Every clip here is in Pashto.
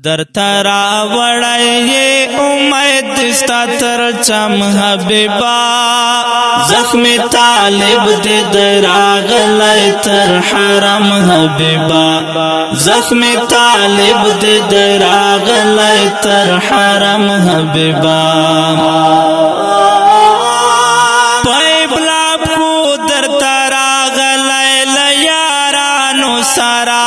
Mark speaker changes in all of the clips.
Speaker 1: در ترا وڑائے امید دستا تر چم حبیبا زخم طالب دے دراغ لائے تر حرم حبیبا زخم طالب دے دراغ لائے تر حرم حبیبا پیبلاب کو در تراغ لائے لیارانو سارا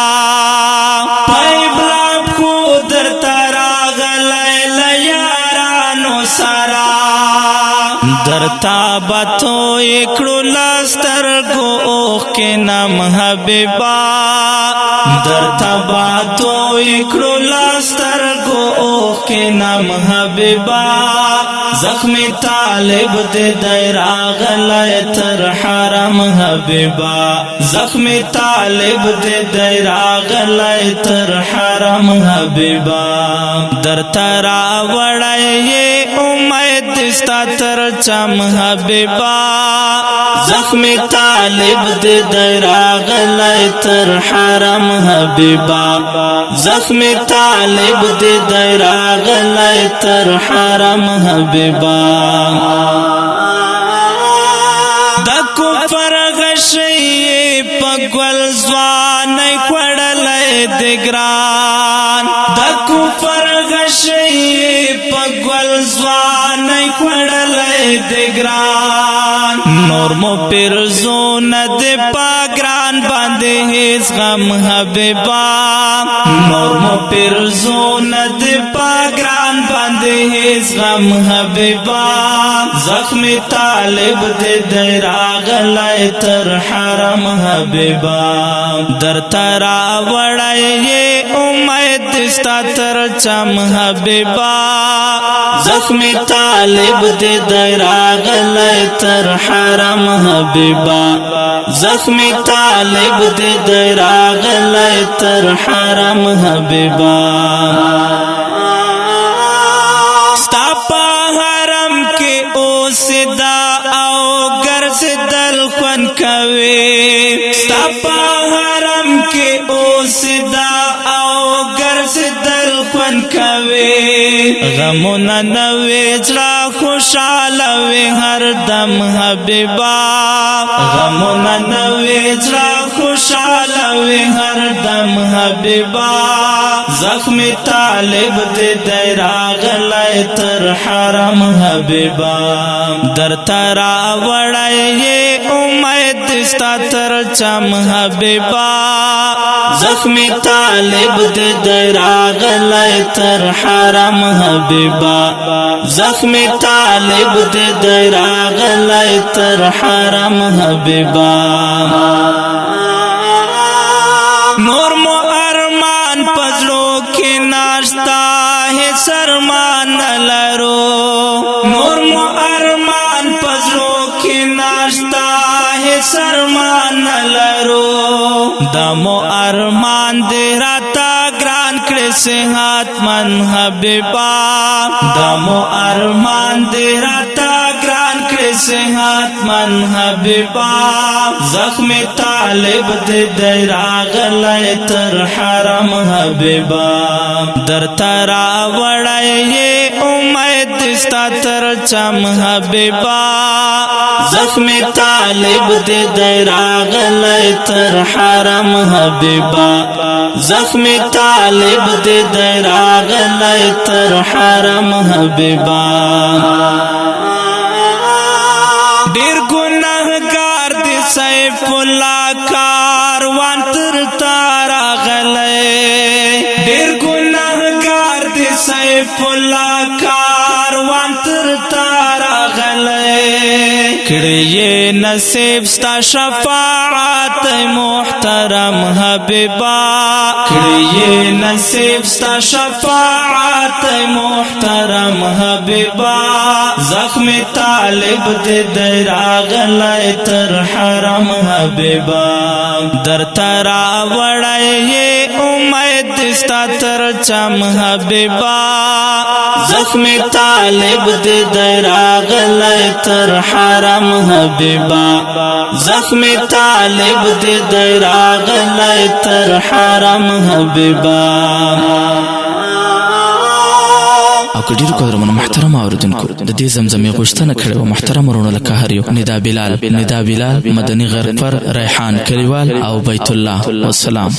Speaker 1: درتا باتو اکڑو لاستر گو اوخ کے نام حبیبا درتا باتو اکڑو لاستر گو اوخ کے نام حبیبا زخم طالب دے دراغ لائے تر حرم حبیبا زخم طالب دے دراغ لائے تر حرم حبیبا در ترا وڑائے امید دستا تر چم حبیبا زخم طالب دے دراغ لائے تر حرم حبیبا زخم طالب دے دراغ لائے تر حرم حبیبا دا کفر غشی پگول زوانی کڑلے دگران دا کفر غشی پگول زوانی کڑلے دگران نور مو پرزون دے پاگران باندے ہیز غم حبیبا نور مو پرزون دے پاگران باندے ہیز غم حبیبا زخم طالب دے دراغ لائے تر حرم حبیبا در ترا وڑائے امید دستا تر چم حبیبا زخم طالب دے دراغ لائے تر حرم حبیبا زخم طالب دے دراغ لائے تر حرم حبیبا ستاپا حرم کے اوسدا او گرز دل خون کوي ستاپا حرم کے اوسدا او گرز دل خون کوي غمونا نوے جڑا خوشالوے ہر دم حبیبا غمونا نوے جڑا خوشالوے ہر دم حبیبا زخم طالب دے دراغ لائے تر حرم حبیبا در ترا وڑائے امید دستا تر چم حبیبا زخم طالب دے دراغ لائے تر حرم حبیبا زخم طالب دے دراغ لائے تر حرم حبیبا نور مو ارمان پزلو کی ناشتا ہے سرمان لرو نور مو ارمان پزلو کی ناشتا ہے سرمان لرو دمو ارمان دے راتا گران کڑے سے ہاتھ من حبیبا دمو ارمان دے راتا گران کڑے سے ہاتھ من حبیبا زخم طالب دے دراغ لائے تر حرم حبیبا در ترا وڑائے امید دستا تر چم حبیبا زخم طالب دے دراغ لائے تر حرم حبیبا زخم طالب دے دراغ لائے تر حرم حبیبا دیر گناہگار دی سیف اللہ کاروان تر تارا غلے دیر گناہگار دی سیف اللہ کاروان تر تارا غلے کڑیے نصیب ستا شفاعت محترم حبیبا کڑیے نصیب ستا شفاعت محترم حبیبا زخم طالب دے دراغ لائے تر حرم حبیبا در ترا وڑائے امید دستا تر چم حبیبا زخم طالب دے دراغ لائے تر حرم حبیبا زخم طالب دے دراغ لائے تر حرم حبیبا
Speaker 2: کډیر قدرمن محترم اوریدونکو د دې زمزمې غوښتنه کړې و محترم ورونه لکه هر یو ندا بلال مدني غرفر ریحان کلیوال او بیت الله والسلام.